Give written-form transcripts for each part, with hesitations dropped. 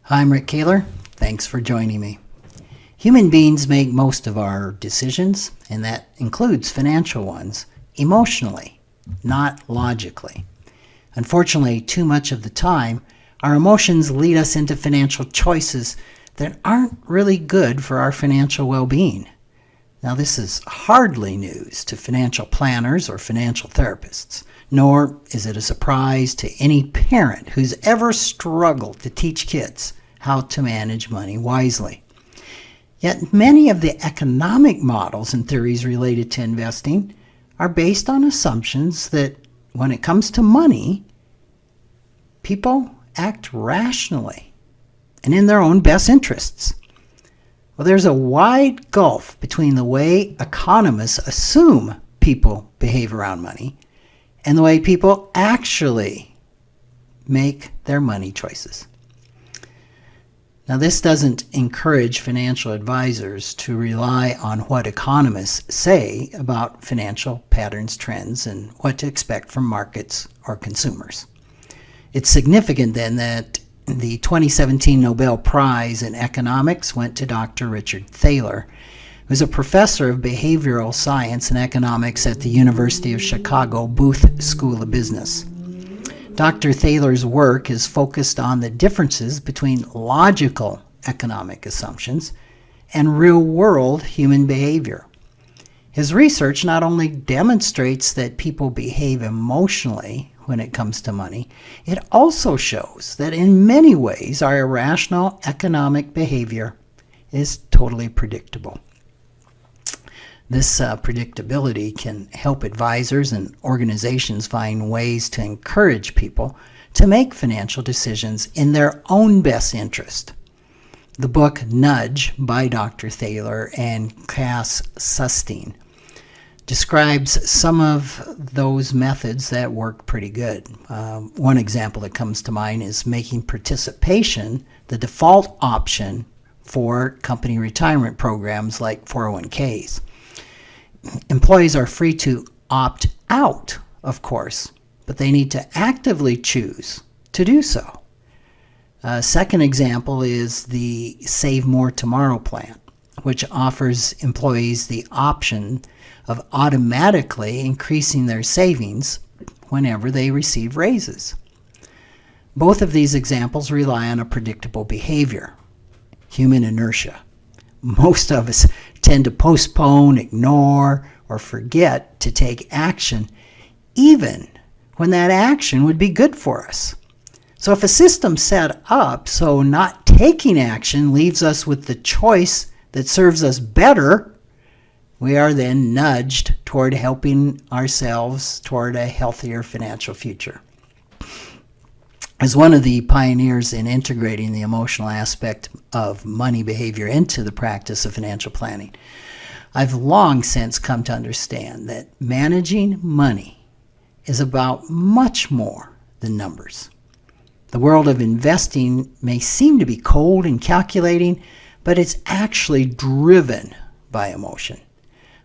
Hi, I'm Rick Kaler. Thanks for joining me. Human beings make most of our decisions, and that includes financial ones, emotionally, not logically. Unfortunately, too much of the time, our emotions lead us into financial choices that aren't really good for our financial well-being. Now, this is hardly news to financial planners or financial therapists, nor is it a surprise to any parent who's ever struggled to teach kids how to manage money wisely. Yet many of the economic models and theories related to investing are based on assumptions that when it comes to money, people act rationally and in their own best interests. Well, there's a wide gulf between the way economists assume people behave around money and the way people actually make their money choices. Now, this doesn't encourage financial advisors to rely on what economists say about financial patterns, trends, and what to expect from markets or consumers. It's significant then that the 2017 Nobel Prize in Economics went to Dr. Richard Thaler, who's a professor of behavioral science and economics at the University of Chicago Booth School of Business. Dr. Thaler's work is focused on the differences between logical economic assumptions and real-world human behavior. His research not only demonstrates that people behave emotionally when it comes to money, it also shows that in many ways our irrational economic behavior is totally predictable. This predictability can help advisors and organizations find ways to encourage people to make financial decisions in their own best interest. The book Nudge by Dr. Thaler and Cass Sunstein describes some of those methods that work pretty good. One example that comes to mind is making participation the default option for company retirement programs like 401ks. Employees are free to opt out, of course, but they need to actively choose to do so. A second example is the Save More Tomorrow plan, which offers employees the option of automatically increasing their savings whenever they receive raises. Both of these examples rely on a predictable behavior, human inertia. Most of us tend to postpone, ignore, or forget to take action, even when that action would be good for us. So if a system's set up so not taking action leaves us with the choice that serves us better, we are then nudged toward helping ourselves toward a healthier financial future. As one of the pioneers in integrating the emotional aspect of money behavior into the practice of financial planning, I've long since come to understand that managing money is about much more than numbers. The world of investing may seem to be cold and calculating, but it's actually driven by emotion.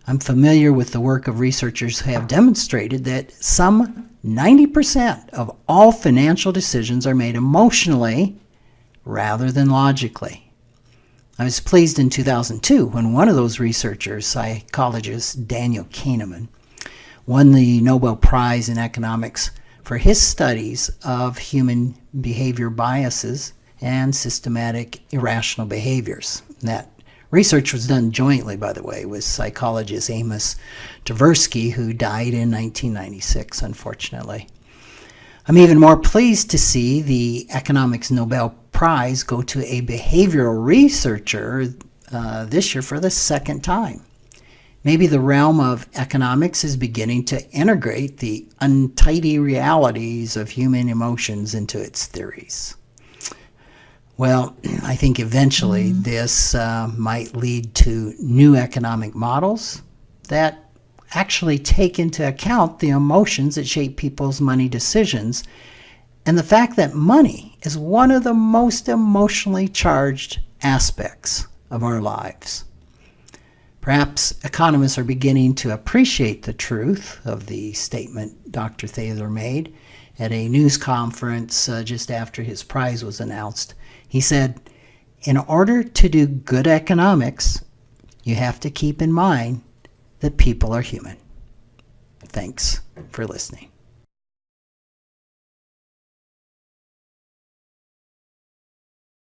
I'm familiar with the work of researchers who have demonstrated that some 90% of all financial decisions are made emotionally rather than logically. I was pleased in 2002 when one of those researchers, psychologist Daniel Kahneman, won the Nobel Prize in Economics for his studies of human behavior biases and systematic irrational behaviors. That research was done jointly, by the way, with psychologist Amos Tversky, who died in 1996, unfortunately. I'm even more pleased to see the Economics Nobel Prize go to a behavioral researcher this year for the second time. Maybe the realm of economics is beginning to integrate the untidy realities of human emotions into its theories. Well, I think eventually this might lead to new economic models that actually take into account the emotions that shape people's money decisions and the fact that money is one of the most emotionally charged aspects of our lives. Perhaps economists are beginning to appreciate the truth of the statement Dr. Thaler made at a news conference just after his prize was announced. He said, "In order to do good economics, you have to keep in mind that people are human." Thanks for listening.